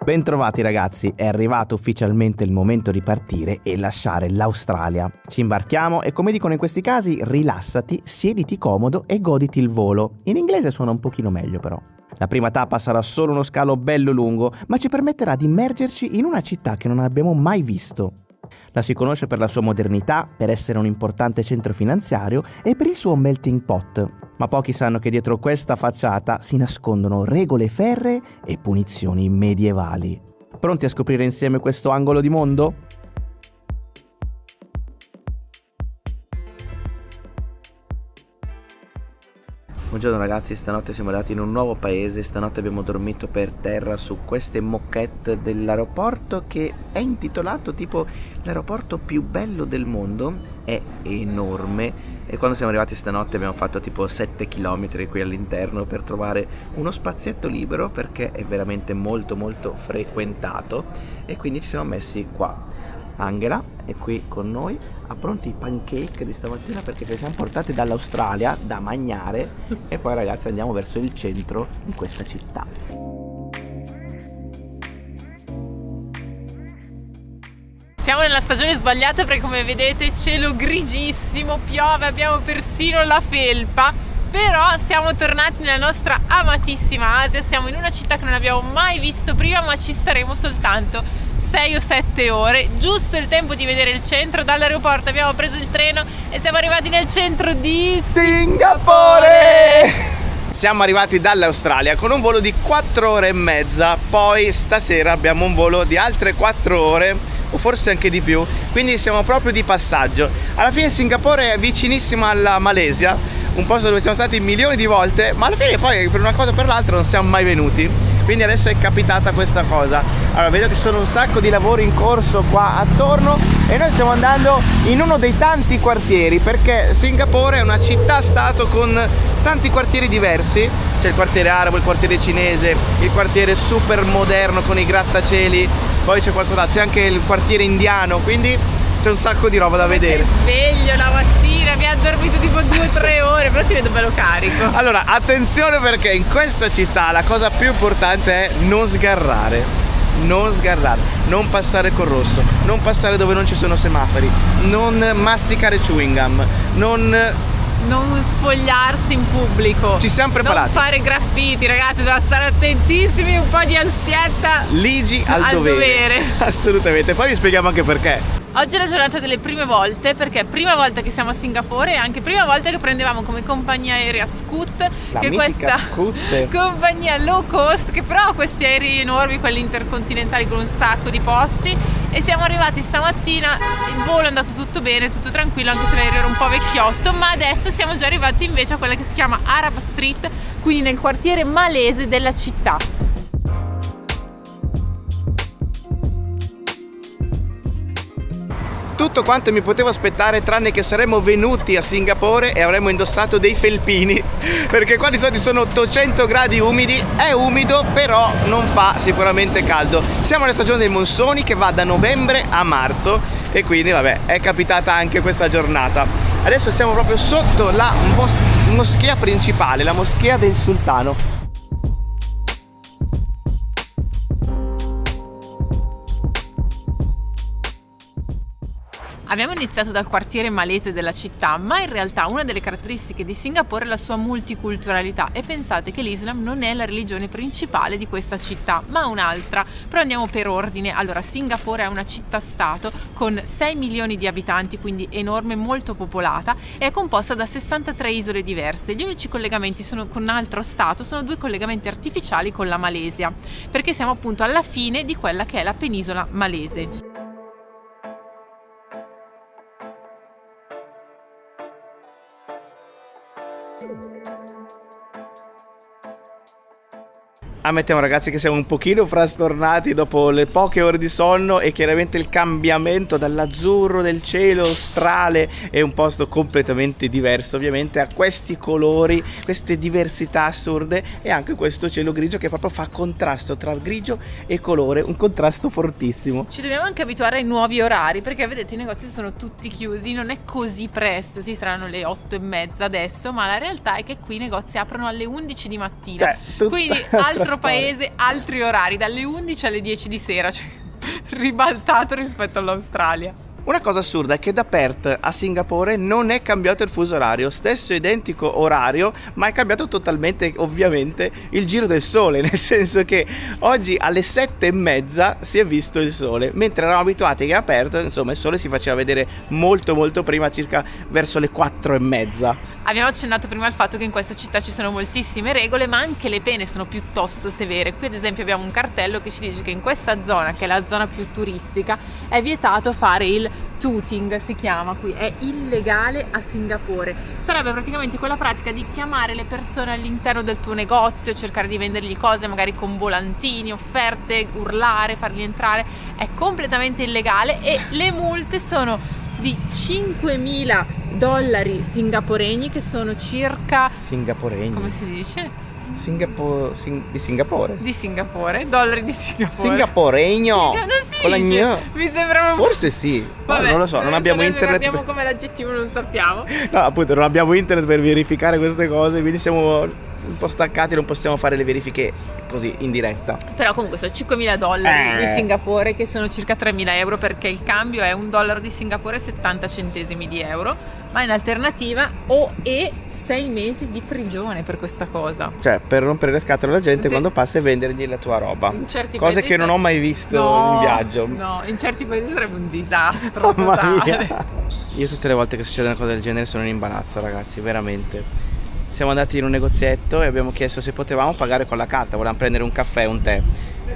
Bentrovati ragazzi, è arrivato ufficialmente il momento di partire e lasciare l'Australia. Ci imbarchiamo e come dicono in questi casi, rilassati, siediti comodo e goditi il volo. In inglese suona un pochino meglio però. La prima tappa sarà solo uno scalo bello lungo, ma ci permetterà di immergerci in una città che non abbiamo mai visto. La si conosce per la sua modernità, per essere un importante centro finanziario e per il suo melting pot. Ma pochi sanno che dietro questa facciata si nascondono regole ferree e punizioni medievali. Pronti a scoprire insieme questo angolo di mondo? Buongiorno ragazzi, stanotte siamo arrivati in un nuovo paese, stanotte abbiamo dormito per terra su queste moquette dell'aeroporto che è intitolato tipo l'aeroporto più bello del mondo, è enorme e quando siamo arrivati stanotte abbiamo fatto tipo 7 km qui all'interno per trovare uno spazietto libero perché è veramente molto frequentato e quindi ci siamo messi qua. Angela è qui con noi, ha pronti i pancake di stamattina perché ci siamo portati dall'Australia da mangiare e poi ragazzi andiamo verso il centro di questa città. Siamo nella stagione sbagliata perché come vedete cielo grigissimo, piove, abbiamo persino la felpa. Però siamo tornati nella nostra amatissima Asia, siamo in una città che non abbiamo mai visto prima ma ci staremo soltanto 6 o 7 ore, giusto il tempo di vedere il centro. Dall'aeroporto abbiamo preso il treno e siamo arrivati nel centro di Singapore! Siamo arrivati dall'Australia con un volo di 4 ore e mezza, poi stasera abbiamo un volo di altre 4 ore o forse anche di più, quindi siamo proprio di passaggio. Alla fine Singapore è vicinissima alla Malesia, un posto dove siamo stati milioni di volte, ma alla fine poi per una cosa o per l'altra non siamo mai venuti. Quindi adesso è capitata questa cosa. Allora vedo che ci sono un sacco di lavori in corso qua attorno e noi stiamo andando in uno dei tanti quartieri perché Singapore è una città-stato con tanti quartieri diversi. C'è il quartiere arabo, il quartiere cinese, il quartiere super moderno con i grattacieli, poi c'è qualcos'altro, c'è anche il quartiere indiano, quindi c'è un sacco di roba da vedere. Sei sveglio la mattina, mi ha dormito tipo 2-3 ore, però ti vedo bello carico. Allora, attenzione perché in questa città la cosa più importante è non sgarrare. Non sgarrare, non passare col rosso, non passare dove non ci sono semafori, non masticare chewing gum, non spogliarsi in pubblico. Ci siamo preparati. Non fare graffiti, ragazzi, dobbiamo stare attentissimi, un po' di ansietta. Ligi al dovere. Assolutamente, poi vi spieghiamo anche perché. Oggi è la giornata delle prime volte, perché è prima volta che siamo a Singapore e anche prima volta che prendevamo come compagnia aerea Scoot, che è questa compagnia low cost, che però ha questi aerei enormi, quelli intercontinentali con un sacco di posti. E siamo arrivati stamattina, il volo è andato tutto bene, tutto tranquillo, anche se l'aereo era un po' vecchiotto, ma adesso siamo già arrivati invece a quella che si chiama Arab Street, quindi nel quartiere malese della città. Tutto quanto mi potevo aspettare tranne che saremmo venuti a Singapore e avremmo indossato dei felpini perché qua di solito sono 800 gradi umidi, è umido però non fa sicuramente caldo. Siamo nella stagione dei monsoni che va da novembre a marzo e quindi vabbè è capitata anche questa giornata. Adesso siamo proprio sotto la moschea principale, la moschea del sultano. Abbiamo iniziato dal quartiere malese della città, ma in realtà una delle caratteristiche di Singapore è la sua multiculturalità e pensate che l'Islam non è la religione principale di questa città, ma un'altra. Però andiamo per ordine. Allora, Singapore è una città-stato con 6 milioni di abitanti, quindi enorme, molto popolata, e è composta da 63 isole diverse. Gli unici collegamenti con un altro stato sono 2 collegamenti artificiali con la Malesia, perché siamo appunto alla fine di quella che è la penisola malese. Ammettiamo ragazzi che siamo un pochino frastornati dopo le poche ore di sonno e chiaramente il cambiamento dall'azzurro del cielo australe è un posto completamente diverso, ovviamente ha questi colori, queste diversità assurde e anche questo cielo grigio che proprio fa contrasto tra grigio e colore, un contrasto fortissimo. Ci dobbiamo anche abituare ai nuovi orari perché vedete i negozi sono tutti chiusi, non è così presto, sì saranno le 8:30 adesso, ma la realtà è che qui i negozi aprono alle 11 di mattina, quindi altro altro paese, altri orari, dalle 11 alle 10 di sera, cioè ribaltato rispetto all'Australia. Una cosa assurda è che da Perth a Singapore non è cambiato il fuso orario, stesso identico orario, ma è cambiato totalmente ovviamente il giro del sole, nel senso che oggi alle 7:30 si è visto il sole, mentre eravamo abituati che a Perth, insomma, il sole si faceva vedere molto prima, circa verso le 4:30. Abbiamo accennato prima al fatto che in questa città ci sono moltissime regole, ma anche le pene sono piuttosto severe. Qui ad esempio abbiamo un cartello che ci dice che in questa zona, che è la zona più turistica, è vietato fare il tooting, si chiama qui, è illegale a Singapore. Sarebbe praticamente quella pratica di chiamare le persone all'interno del tuo negozio, cercare di vendergli cose magari con volantini, offerte, urlare, farli entrare. È completamente illegale e le multe sono di $5.000 singaporeni, che sono circa... Singaporeni? Come si dice? Di Singapore? Di Singapore, dollari di Singapore. Singaporegno! Non si Con la dice, gno. mi sembra un po'... Forse sì. Vabbè, non lo so, non abbiamo internet. Guardiamo come l'aggettivo, non sappiamo. No, appunto, non abbiamo internet per verificare queste cose, quindi siamo un po' staccati, non possiamo fare le verifiche così in diretta. Però comunque sono $5.000 di Singapore, che sono circa 3.000 euro, perché il cambio è $1 di Singapore 70 centesimi di euro, ma in alternativa 6 mesi di prigione per questa cosa. Cioè, per rompere le scatole alla gente quando passa e vendergli la tua roba. In certi cose paesi che non ho mai visto in viaggio. No, in certi paesi sarebbe un disastro Mamma totale. mia. Io tutte le volte che succede una cosa del genere sono in imbarazzo, ragazzi, veramente. Siamo andati in un negozietto e abbiamo chiesto se potevamo pagare con la carta, volevamo prendere un caffè e un tè.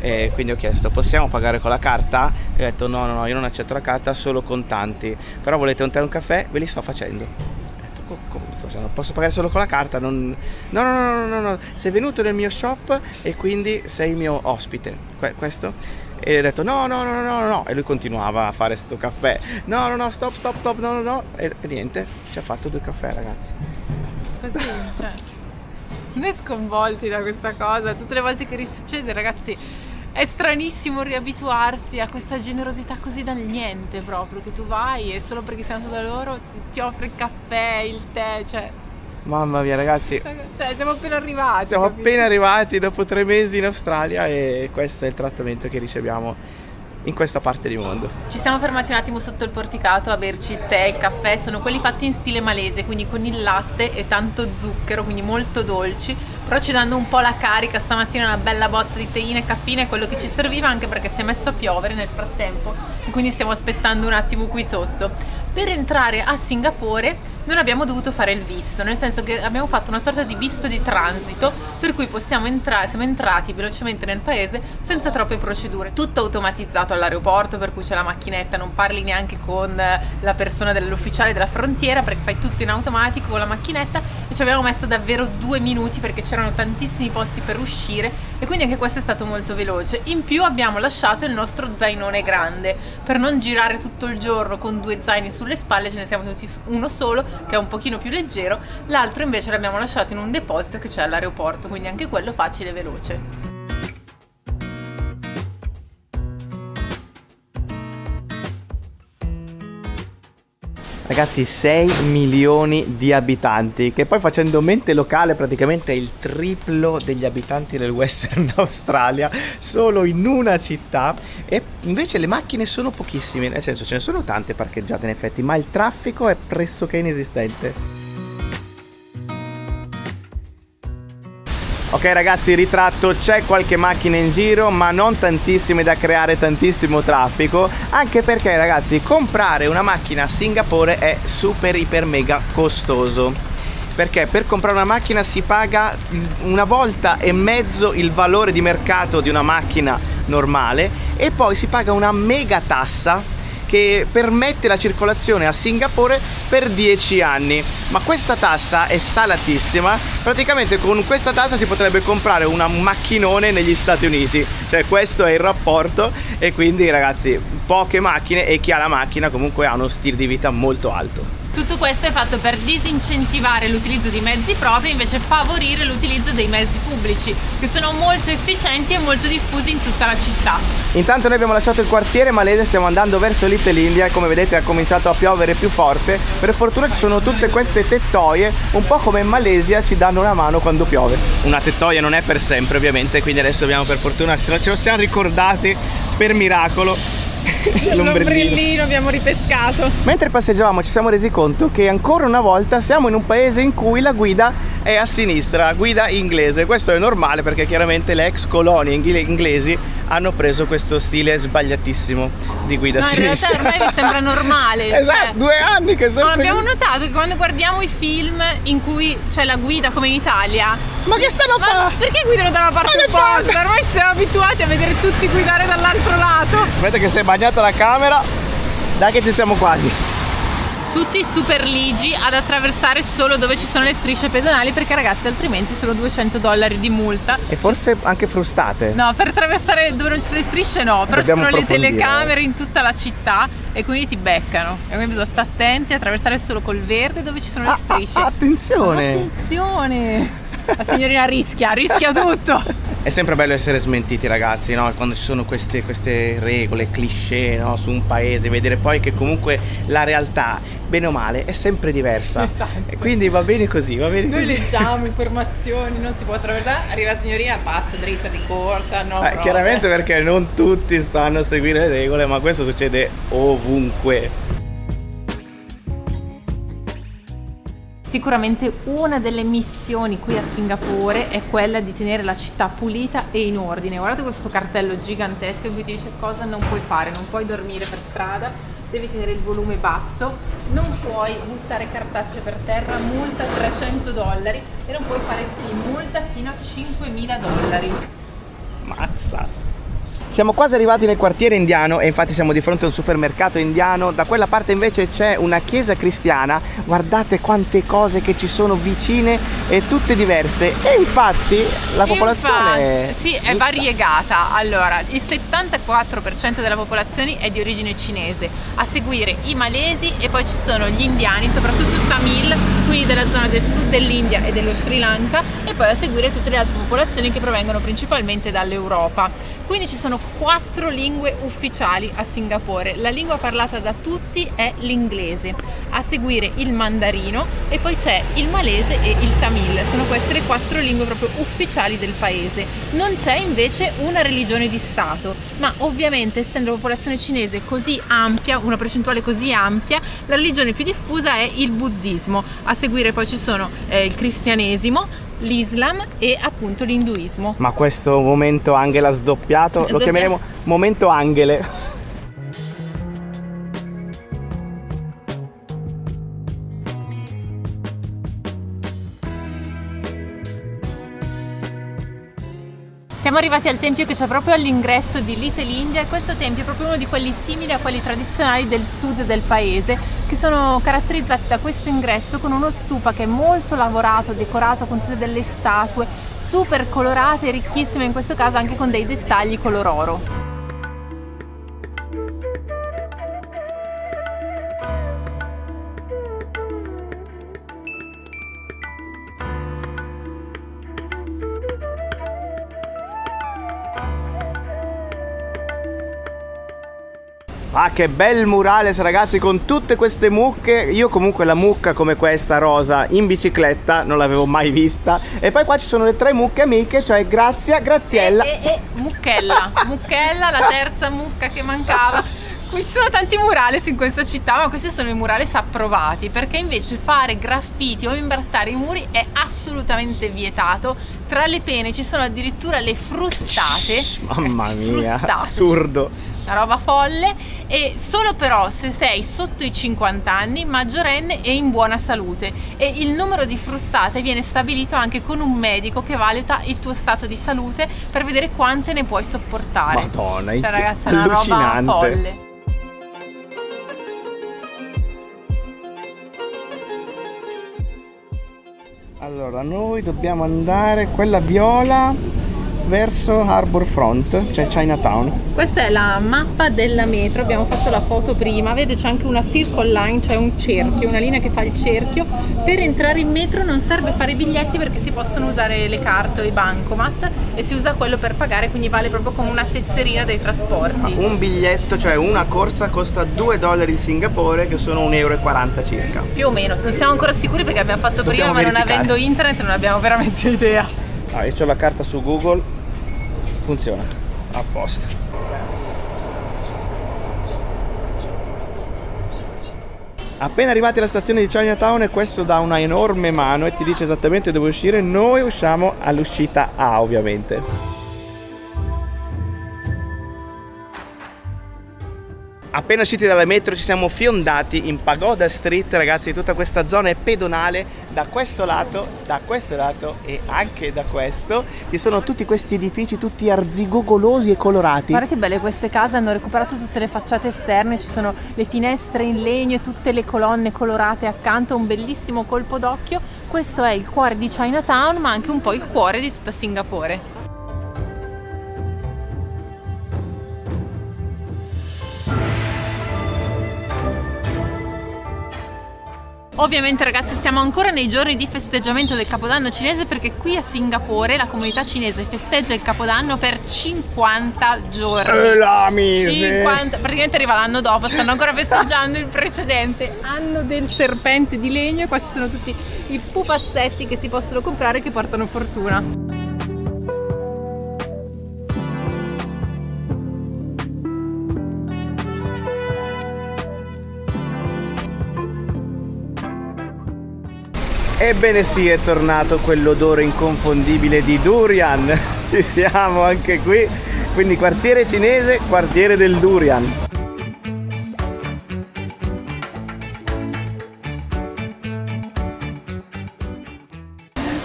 E quindi ho chiesto: possiamo pagare con la carta? E ho detto no, io non accetto la carta, solo contanti. Però volete un tè e un caffè? Ve li sto facendo. Come sto facendo? Posso pagare solo con la carta? No, sei venuto nel mio shop e quindi sei mio ospite. Questo? E ho detto no. E lui continuava a fare sto caffè. No, stop, no. E niente, ci ha fatto 2 caffè, ragazzi. Così, cioè, noi sconvolti da questa cosa. Tutte le volte che risuccede, ragazzi, è stranissimo riabituarsi a questa generosità così dal niente, proprio, che tu vai e solo perché sei andato da loro ti offre il caffè, il tè, cioè... Mamma mia, ragazzi, cioè siamo appena arrivati. Siamo capito? appena arrivati dopo 3 mesi in Australia e questo è il trattamento che riceviamo in questa parte di mondo. Ci siamo fermati un attimo sotto il porticato a berci il tè, il caffè. Sono quelli fatti in stile malese, quindi con il latte e tanto zucchero, quindi molto dolci, però ci danno un po' la carica. Stamattina una bella botta di teina e caffeina è quello che ci serviva, anche perché si è messo a piovere nel frattempo e quindi stiamo aspettando un attimo qui sotto. Per entrare a Singapore non abbiamo dovuto fare il visto, nel senso che abbiamo fatto una sorta di visto di transito, per cui siamo entrati velocemente nel paese senza troppe procedure. Tutto automatizzato all'aeroporto, per cui c'è la macchinetta, non parli neanche con la persona dell'ufficiale della frontiera, perché fai tutto in automatico con la macchinetta, e ci abbiamo messo davvero 2 minuti perché c'erano tantissimi posti per uscire, e quindi anche questo è stato molto veloce. In più abbiamo lasciato il nostro zainone grande per non girare tutto il giorno con 2 zaini sulle spalle. Ce ne siamo tenuti uno solo, che è un pochino più leggero, l'altro invece l'abbiamo lasciato in un deposito che c'è all'aeroporto, quindi anche quello facile e veloce. Ragazzi, 6 milioni di abitanti, che poi facendo mente locale praticamente è il triplo degli abitanti del Western Australia, solo in una città. E invece le macchine sono pochissime, nel senso ce ne sono tante parcheggiate in effetti, ma il traffico è pressoché inesistente. Ok ragazzi, ritratto, c'è qualche macchina in giro, ma non tantissime da creare tantissimo traffico, anche perché ragazzi, comprare una macchina a Singapore è super iper mega costoso, perché per comprare una macchina si paga 1,5 volte il valore di mercato di una macchina normale, e poi si paga una mega tassa che permette la circolazione a Singapore per 10 anni. Ma questa tassa è salatissima. Praticamente con questa tassa si potrebbe comprare un macchinone negli Stati Uniti, cioè questo è il rapporto. E quindi ragazzi, poche macchine, e chi ha la macchina comunque ha uno stile di vita molto alto. Tutto questo è fatto per disincentivare l'utilizzo di mezzi propri e invece favorire l'utilizzo dei mezzi pubblici, che sono molto efficienti e molto diffusi in tutta la città. Intanto noi abbiamo lasciato il quartiere malese, stiamo andando verso Little India e come vedete ha cominciato a piovere più forte. Per fortuna ci sono tutte queste tettoie, un po' come in Malesia ci danno una mano quando piove. Una tettoia non è per sempre ovviamente, quindi adesso abbiamo per fortuna, se non ce lo siamo ricordati per miracolo, l'ombrellino abbiamo ripescato. Mentre passeggiavamo ci siamo resi conto che ancora una volta siamo in un paese in cui la guida è a sinistra, guida inglese. Questo è normale perché chiaramente le ex colonie inglesi hanno preso questo stile sbagliatissimo di guida a sinistra. In realtà ormai mi sembra normale. Esatto, 2 anni che sono. Abbiamo notato che quando guardiamo i film in cui c'è la guida come in Italia, ma che stanno a fare? Perché guidano da una parte opposta? Ormai siamo abituati a vedere tutti guidare dall'altro lato. Aspetta che si è bagnata la camera. Dai che ci siamo quasi. Tutti super ligi ad attraversare solo dove ci sono le strisce pedonali, perché ragazzi altrimenti sono $200 di multa. E forse anche frustate. No, per attraversare dove non ci sono le strisce no, però ci sono le telecamere in tutta la città e quindi ti beccano. E quindi bisogna stare attenti a attraversare solo col verde dove ci sono le strisce. Attenzione! Attenzione! La signorina rischia tutto. È sempre bello essere smentiti ragazzi, no? Quando ci sono queste regole, cliché, no? Su un paese, vedere poi che comunque la realtà, bene o male, è sempre diversa. Esatto. E quindi va bene così, va bene così. Noi leggiamo informazioni, non si può attraversare, arriva la signorina, passa dritta di corsa, no? Chiaramente perché non tutti stanno a seguire le regole, ma questo succede ovunque. Sicuramente una delle missioni qui a Singapore è quella di tenere la città pulita e in ordine. Guardate questo cartello gigantesco in cui ti dice cosa non puoi fare: non puoi dormire per strada, devi tenere il volume basso, non puoi buttare cartacce per terra, multa $300, e non puoi fare multa fino a $5.000. Mazza! Siamo quasi arrivati nel quartiere indiano e infatti siamo di fronte a un supermercato indiano. Da quella parte invece c'è una chiesa cristiana. Guardate quante cose che ci sono vicine e tutte diverse. E infatti la popolazione sì, è variegata. Allora, il 74% della popolazione è di origine cinese, a seguire i malesi e poi ci sono gli indiani, soprattutto Tamil, quindi della zona del sud dell'India e dello Sri Lanka, e poi a seguire tutte le altre popolazioni che provengono principalmente dall'Europa. Quindi ci sono 4 lingue ufficiali a Singapore. La lingua parlata da tutti è l'inglese, a seguire il mandarino e poi c'è il malese e il tamil. Sono queste le 4 lingue proprio ufficiali del paese. Non c'è invece una religione di Stato, ma ovviamente essendo la popolazione cinese così ampia, una percentuale così ampia, la religione più diffusa è il buddismo. A seguire poi ci sono il cristianesimo, l'Islam e appunto l'induismo. Ma questo momento Angela sdoppiato lo chiameremo momento Angele. Siamo arrivati al tempio che c'è proprio all'ingresso di Little India, e questo tempio è proprio uno di quelli simili a quelli tradizionali del sud del paese, che sono caratterizzati da questo ingresso con uno stupa che è molto lavorato, decorato con tutte delle statue super colorate e ricchissime, in questo caso anche con dei dettagli color oro. Ah, che bel murales ragazzi, con tutte queste mucche. Io comunque la mucca come questa rosa in bicicletta non l'avevo mai vista. E poi qua ci sono le 3 mucche amiche, cioè Grazia, Graziella e Mucchella. Mucchella, la terza mucca che mancava. Qui ci sono tanti murales in questa città, ma questi sono i murales approvati, perché invece fare graffiti o imbrattare i muri è assolutamente vietato. Tra le pene ci sono addirittura le frustate. Mamma mia, frustate. assurdo. Una roba folle, e solo però se sei sotto i 50 anni, maggiorenne e in buona salute, e il numero di frustate viene stabilito anche con un medico che valuta il tuo stato di salute per vedere quante ne puoi sopportare. Madonna, cioè ragazzi, è una roba folle. Allora noi dobbiamo andare, quella viola verso Harbour Front, cioè Chinatown. Questa è la mappa della metro, abbiamo fatto la foto prima, vedete c'è anche una circle line, cioè un cerchio, una linea che fa il cerchio. Per entrare in metro non serve fare i biglietti perché si possono usare le carte o i bancomat e si usa quello per pagare, quindi vale proprio come una tesserina dei trasporti. Un biglietto, cioè una corsa, costa $2 di Singapore, che sono €1,40 circa. Più o meno, non siamo ancora sicuri perché abbiamo fatto prima, ma non avendo internet non abbiamo veramente idea. Io ho la carta su Google, funziona, a posto. Appena arrivati alla stazione di Chinatown, e questo dà una enorme mano e ti dice esattamente dove uscire. Noi usciamo all'uscita A, ovviamente. Appena usciti dalla metro ci siamo fiondati in Pagoda Street, ragazzi. Tutta questa zona è pedonale, da questo lato e anche da questo. Ci sono tutti questi edifici tutti arzigogolosi e colorati. Guarda che belle queste case, hanno recuperato tutte le facciate esterne, ci sono le finestre in legno e tutte le colonne colorate accanto, un bellissimo colpo d'occhio. Questo è il cuore di Chinatown, ma anche un po' il cuore di tutta Singapore. Ovviamente ragazzi siamo ancora nei giorni di festeggiamento del Capodanno cinese, perché qui a Singapore la comunità cinese festeggia il Capodanno per 50 giorni. La mise. 50, praticamente arriva l'anno dopo, stanno ancora festeggiando il precedente anno del serpente di legno, e qua ci sono tutti i pupazzetti che si possono comprare che portano fortuna. Ebbene sì, è tornato quell'odore inconfondibile di durian. Ci siamo anche qui, quindi quartiere cinese, quartiere del durian.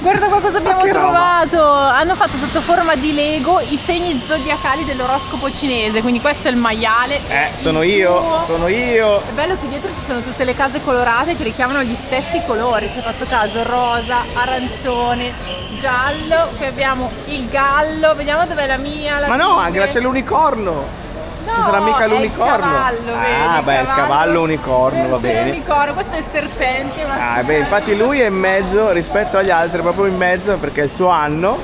Guarda qua cosa abbiamo trovato! Hanno fatto sotto forma di Lego i segni zodiacali dell'oroscopo cinese, quindi questo è il maiale. Sono io, sono io! È bello che dietro ci sono tutte le case colorate che richiamano gli stessi colori, ci ho fatto caso, rosa, arancione, giallo, qui abbiamo il gallo, vediamo dov'è la mia, Ma no, anche c'è l'unicorno! No, ci sarà mica l'unicorno? Il cavallo, ah, beh, il cavallo unicorno, va bene. L'unicorno, questo è il serpente. Beh, infatti lui è in mezzo rispetto agli altri, proprio in mezzo perché è il suo anno.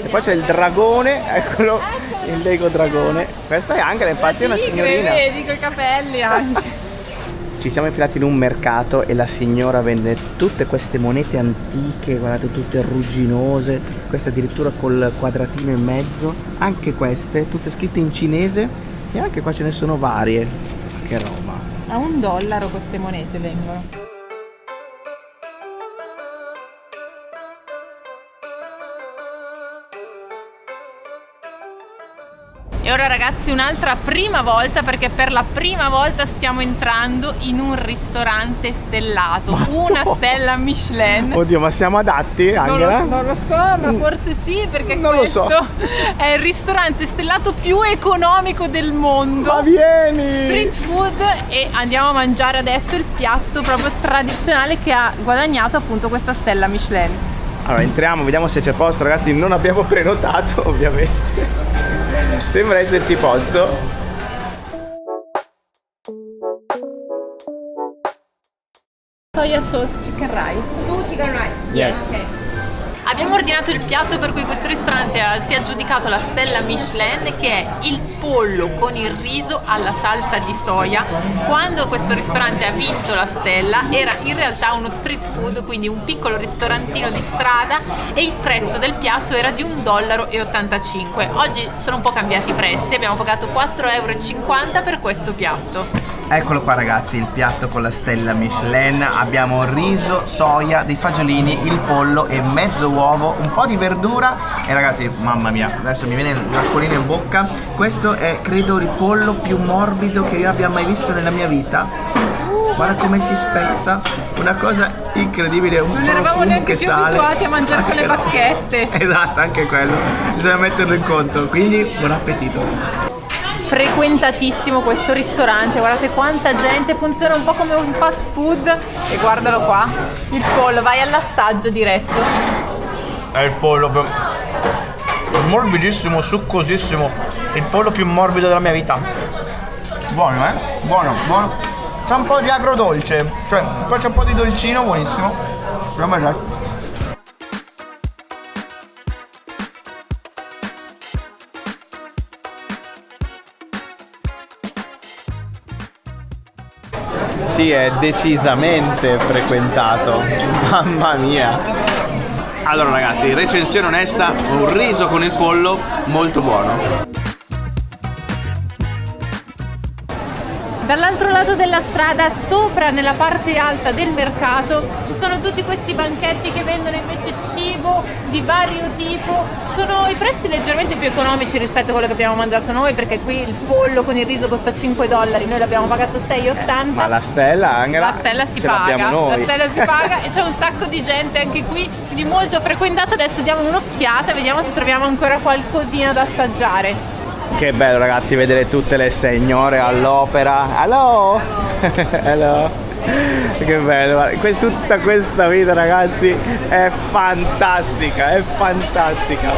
E poi c'è il dragone, eccolo, il Lego dragone. Questa è Angela, infatti è una signorina. Vedi, coi capelli anche. Ci siamo infilati in un mercato e la signora vende tutte queste monete antiche, guardate, tutte rugginose, queste addirittura col quadratino in mezzo, anche queste, tutte scritte in cinese. E anche qua ce ne sono varie. Che roba. A $1 queste monete vengono. E ora ragazzi un'altra prima volta, perché per la prima volta stiamo entrando in un ristorante stellato, una stella Michelin. Oddio, ma siamo adatti, Angela? Non lo so, ma forse sì, perché non questo lo so. È il ristorante stellato più economico del mondo. Ma vieni! Street food, e andiamo a mangiare adesso il piatto proprio tradizionale che ha guadagnato appunto questa stella Michelin. Allora entriamo, vediamo se c'è posto, ragazzi. Non abbiamo prenotato, ovviamente. Sembra esserci posto. Soya sauce chicken rice. Chicken rice. Yes. Okay. Abbiamo ordinato il piatto per cui questo ristorante si è aggiudicato la stella Michelin, che è il pollo con il riso alla salsa di soia. Quando questo ristorante ha vinto la stella era in realtà uno street food, quindi un piccolo ristorantino di strada, e il prezzo del piatto era di $1,85. Oggi sono un po' cambiati i prezzi, abbiamo pagato €4,50 per questo piatto. Eccolo qua ragazzi, il piatto con la stella Michelin. Abbiamo riso, soia, dei fagiolini, il pollo e mezzo uovo, un po' di verdura. E ragazzi, mamma mia, adesso mi viene l'acquolina in bocca. Questo è credo il pollo più morbido che io abbia mai visto nella mia vita. Guarda come si spezza, una cosa incredibile, un Non eravamo profumo neanche che più sale. abituati a mangiare con le bacchette. Esatto, anche quello, bisogna metterlo in conto, quindi buon appetito. Frequentatissimo questo ristorante, guardate quanta gente, funziona un po' come un fast food. E guardalo qua, il pollo, vai all'assaggio diretto. È il pollo morbidissimo, succosissimo. Il pollo più morbido della mia vita. Buono, buono, buono. C'è un po' di agrodolce, cioè poi c'è un po' di dolcino, buonissimo. Però mangiare. Sì, è decisamente frequentato. Mamma mia. Allora ragazzi, recensione onesta, un riso con il pollo molto buono. Dall'altro lato della strada, sopra nella parte alta del mercato, ci sono tutti questi banchetti che vendono invece cibo di vario tipo. Sono i prezzi leggermente più economici rispetto a quello che abbiamo mangiato noi, perché qui il pollo con il riso costa $5, noi l'abbiamo pagato $6,80. Ma la stella, Angela, la stella si paga, noi. la stella si paga e c'è un sacco di gente anche qui, quindi molto frequentato. Adesso diamo un'occhiata e vediamo se troviamo ancora qualcosina da assaggiare. Che bello ragazzi vedere tutte le signore all'opera. Hello! Hello! Che bello, guarda, tutta questa vita ragazzi è fantastica, è fantastica.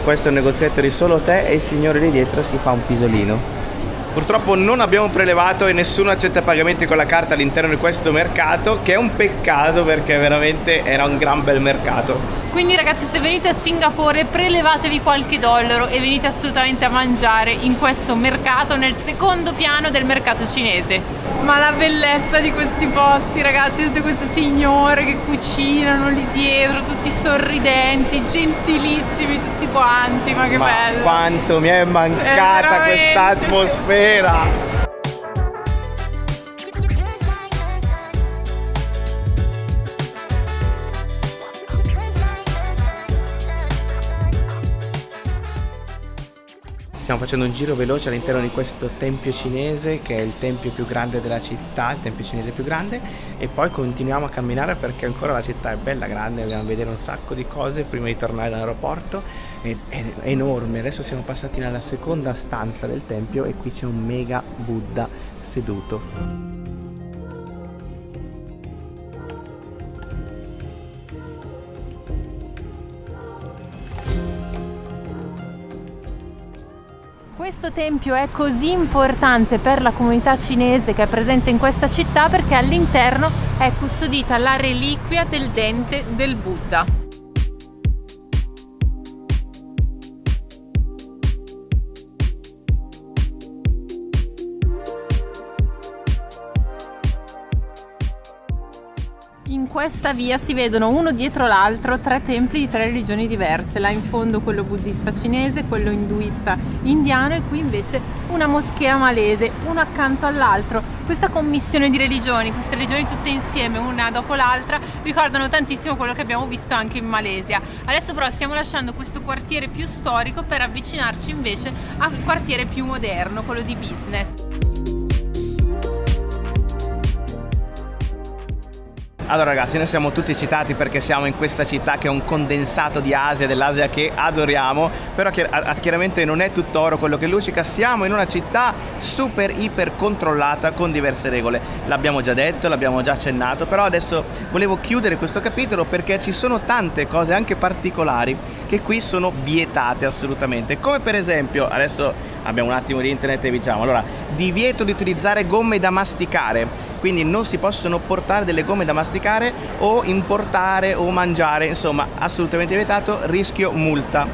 Questo è un negozietto di solo tè e il signore lì dietro si fa un pisolino. Purtroppo non abbiamo prelevato e nessuno accetta pagamenti con la carta all'interno di questo mercato, che è un peccato perché veramente era un gran bel mercato. Quindi ragazzi, se venite a Singapore prelevatevi qualche dollaro e venite assolutamente a mangiare in questo mercato, nel secondo piano del mercato cinese. Ma la bellezza di questi posti ragazzi, tutte queste signore che cucinano lì dietro, tutti sorridenti, gentilissimi tutti quanti, ma che bello! Quanto mi è mancata questa atmosfera! Stiamo facendo un giro veloce all'interno di questo tempio cinese, che è il tempio più grande della città, il tempio cinese più grande, e poi continuiamo a camminare perché ancora la città è bella grande, dobbiamo vedere un sacco di cose prima di tornare all'aeroporto. È enorme. Adesso siamo passati nella seconda stanza del tempio e qui c'è un mega Buddha seduto. Questo tempio è così importante per la comunità cinese che è presente in questa città perché all'interno è custodita la reliquia del dente del Buddha. In questa via si vedono uno dietro l'altro 3 templi di 3 religioni diverse, là in fondo quello buddista cinese, quello induista indiano e qui invece una moschea malese, uno accanto all'altro. Questa commissione di religioni, queste religioni tutte insieme una dopo l'altra, ricordano tantissimo quello che abbiamo visto anche in Malesia. Adesso però stiamo lasciando questo quartiere più storico per avvicinarci invece al quartiere più moderno, quello di business. Allora ragazzi, noi siamo tutti eccitati perché siamo in questa città che è un condensato di Asia, dell'Asia che adoriamo, però chiaramente non è tutto oro quello che luccica. Siamo in una città super iper controllata con diverse regole. L'abbiamo già detto, l'abbiamo già accennato, però adesso volevo chiudere questo capitolo perché ci sono tante cose anche particolari che qui sono vietate assolutamente, come per esempio, adesso abbiamo un attimo di internet e diciamo, allora, divieto di utilizzare gomme da masticare, quindi non si possono portare delle gomme da masticare o importare o mangiare, insomma assolutamente vietato, rischio multa.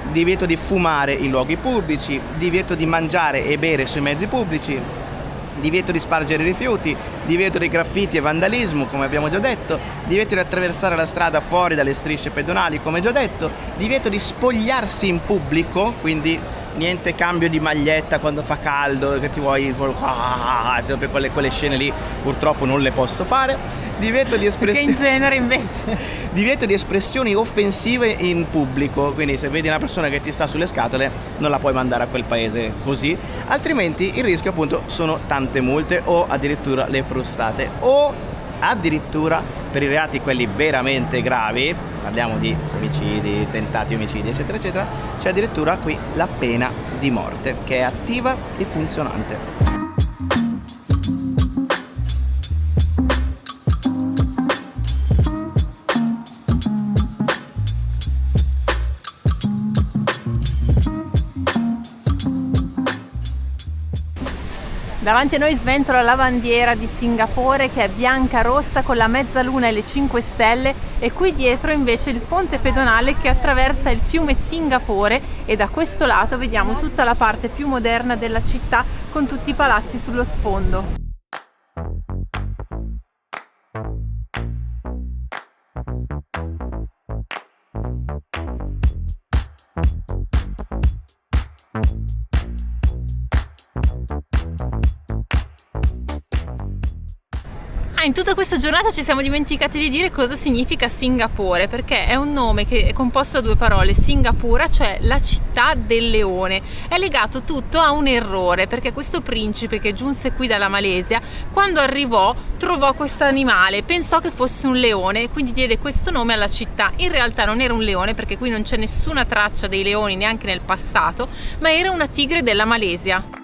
Divieto di fumare in luoghi pubblici, divieto di mangiare e bere sui mezzi pubblici, divieto di spargere rifiuti, divieto di graffiti e vandalismo, come abbiamo già detto, divieto di attraversare la strada fuori dalle strisce pedonali, come già detto, divieto di spogliarsi in pubblico, quindi niente cambio di maglietta quando fa caldo, che ti vuoi, quelle scene lì purtroppo non le posso fare. Divieto di espressioni, in genere invece divieto di espressioni offensive in pubblico, quindi se vedi una persona che ti sta sulle scatole non la puoi mandare a quel paese così, altrimenti il rischio appunto sono tante multe o addirittura le frustate, o addirittura per i reati quelli veramente gravi, parliamo di omicidi, tentati omicidi eccetera eccetera, c'è addirittura qui la pena di morte che è attiva e funzionante. Davanti a noi sventola la bandiera di Singapore che è bianca rossa con la mezzaluna e le 5 stelle, e qui dietro invece il ponte pedonale che attraversa il fiume Singapore, e da questo lato vediamo tutta la parte più moderna della città con tutti i palazzi sullo sfondo. In tutta questa giornata ci siamo dimenticati di dire cosa significa Singapore, perché è un nome che è composto da due parole, Singapura, cioè la città del leone. È legato tutto a un errore, perché questo principe che giunse qui dalla Malesia, quando arrivò trovò questo animale, pensò che fosse un leone e quindi diede questo nome alla città. In realtà non era un leone, perché qui non c'è nessuna traccia dei leoni neanche nel passato, ma era una tigre della Malesia.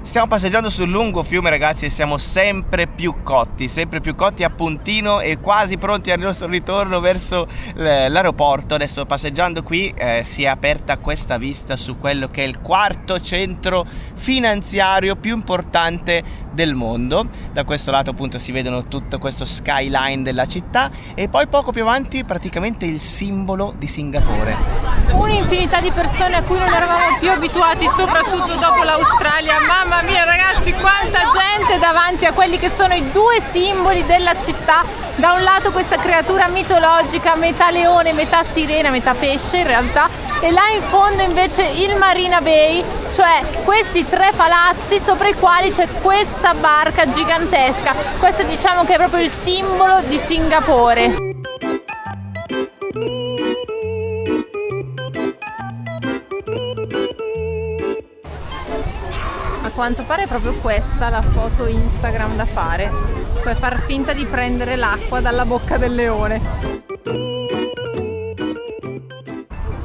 Stiamo passeggiando sul lungo fiume, ragazzi, e siamo sempre più cotti a puntino e quasi pronti al nostro ritorno verso l'aeroporto. Adesso passeggiando qui si è aperta questa vista su quello che è il quarto centro finanziario più importante del mondo. Da questo lato appunto si vedono tutto questo skyline della città e poi poco più avanti praticamente il simbolo di Singapore. Un'infinità di persone a cui non eravamo più abituati, soprattutto dopo l'Australia. Mamma mia ragazzi, quanta gente davanti a quelli che sono i due simboli della città. Da un lato questa creatura mitologica, metà leone, metà sirena, metà pesce in realtà, e là in fondo invece il Marina Bay, cioè questi tre palazzi sopra i quali c'è questa barca gigantesca. Questo diciamo che è proprio il simbolo di Singapore. A quanto pare è proprio questa la foto Instagram da fare, cioè far finta di prendere l'acqua dalla bocca del leone.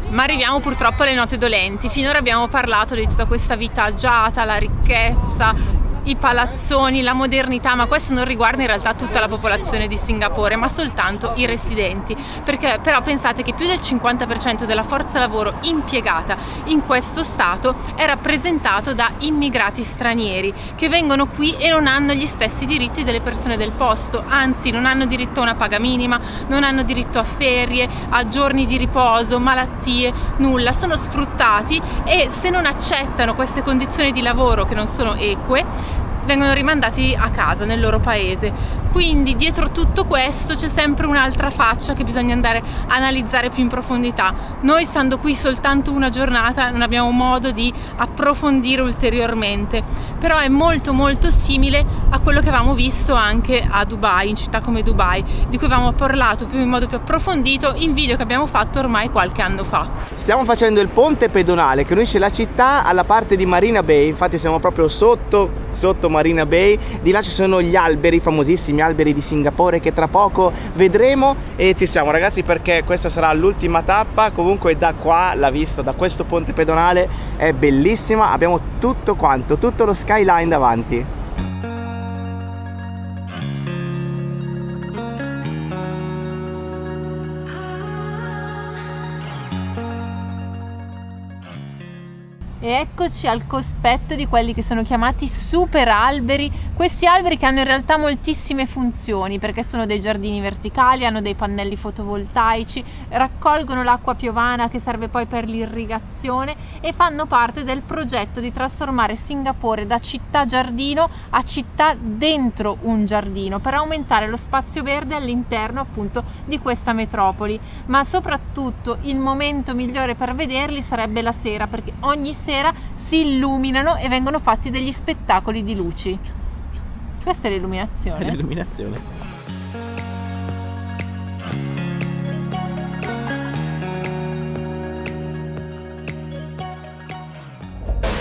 Ma arriviamo purtroppo alle note dolenti. Finora abbiamo parlato di tutta questa vita agiata, la ricchezza, i palazzoni, la modernità, ma questo non riguarda in realtà tutta la popolazione di Singapore, ma soltanto i residenti, perché però pensate che più del 50% della forza lavoro impiegata in questo stato è rappresentato da immigrati stranieri che vengono qui e non hanno gli stessi diritti delle persone del posto, anzi non hanno diritto a una paga minima, non hanno diritto a ferie, a giorni di riposo, malattie, nulla, sono sfruttati e se non accettano queste condizioni di lavoro che non sono eque, vengono rimandati a casa nel loro paese. Quindi dietro tutto questo c'è sempre un'altra faccia che bisogna andare a analizzare più in profondità. Noi, stando qui soltanto una giornata, non abbiamo modo di approfondire ulteriormente, però è molto molto simile a quello che avevamo visto anche a Dubai, in città come Dubai, di cui avevamo parlato in modo più approfondito in video che abbiamo fatto ormai qualche anno fa. Stiamo facendo il ponte pedonale che unisce la città alla parte di Marina Bay, infatti siamo proprio sotto Marina Bay. Di là ci sono gli alberi, famosissimi alberi di Singapore, che tra poco vedremo, e ci siamo ragazzi perché questa sarà l'ultima tappa. Comunque da qua la vista da questo ponte pedonale è bellissima, abbiamo tutto quanto, tutto lo skyline davanti. E eccoci al cospetto di quelli che sono chiamati super alberi, questi alberi che hanno in realtà moltissime funzioni, perché sono dei giardini verticali, hanno dei pannelli fotovoltaici, raccolgono l'acqua piovana che serve poi per l'irrigazione e fanno parte del progetto di trasformare Singapore da città giardino a città dentro un giardino, per aumentare lo spazio verde all'interno appunto di questa metropoli. Ma soprattutto il momento migliore per vederli sarebbe la sera, perché ogni sera si illuminano e vengono fatti degli spettacoli di luci. Questa è l'illuminazione. È l'illuminazione.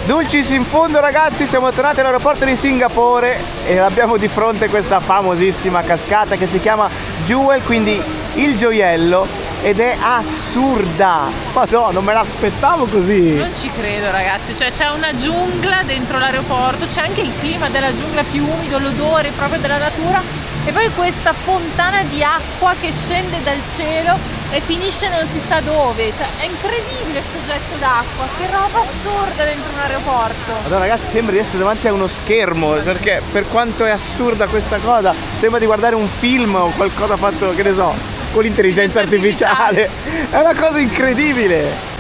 Dulcis in fondo ragazzi, siamo tornati all'aeroporto di Singapore e abbiamo di fronte questa famosissima cascata che si chiama Jewel, quindi il gioiello, ed è assurda. Madonna, non me l'aspettavo così. Non ci credo ragazzi, cioè c'è una giungla dentro l'aeroporto, c'è anche il clima della giungla più umido, l'odore proprio della natura, e poi questa fontana di acqua che scende dal cielo e finisce non si sa dove. Cioè, è incredibile questo getto d'acqua, che roba assurda dentro un aeroporto. Allora ragazzi, sembra di essere davanti a uno schermo, perché per quanto è assurda questa cosa, sembra di guardare un film o qualcosa fatto, che ne so, con l'intelligenza artificiale. È una cosa incredibile.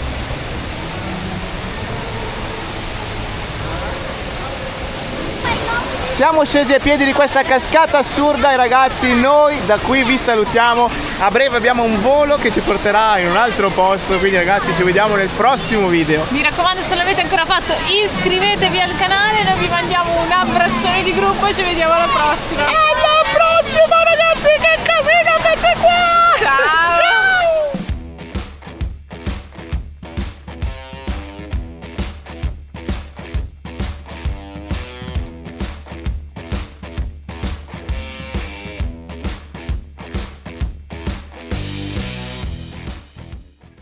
Siamo scesi ai piedi di questa cascata assurda e ragazzi, noi da qui vi salutiamo. A breve abbiamo un volo che ci porterà in un altro posto, quindi ragazzi ci vediamo nel prossimo video. Mi raccomando, se non l'avete ancora fatto, iscrivetevi al canale, noi vi mandiamo un abbraccione di gruppo e ci vediamo alla prossima.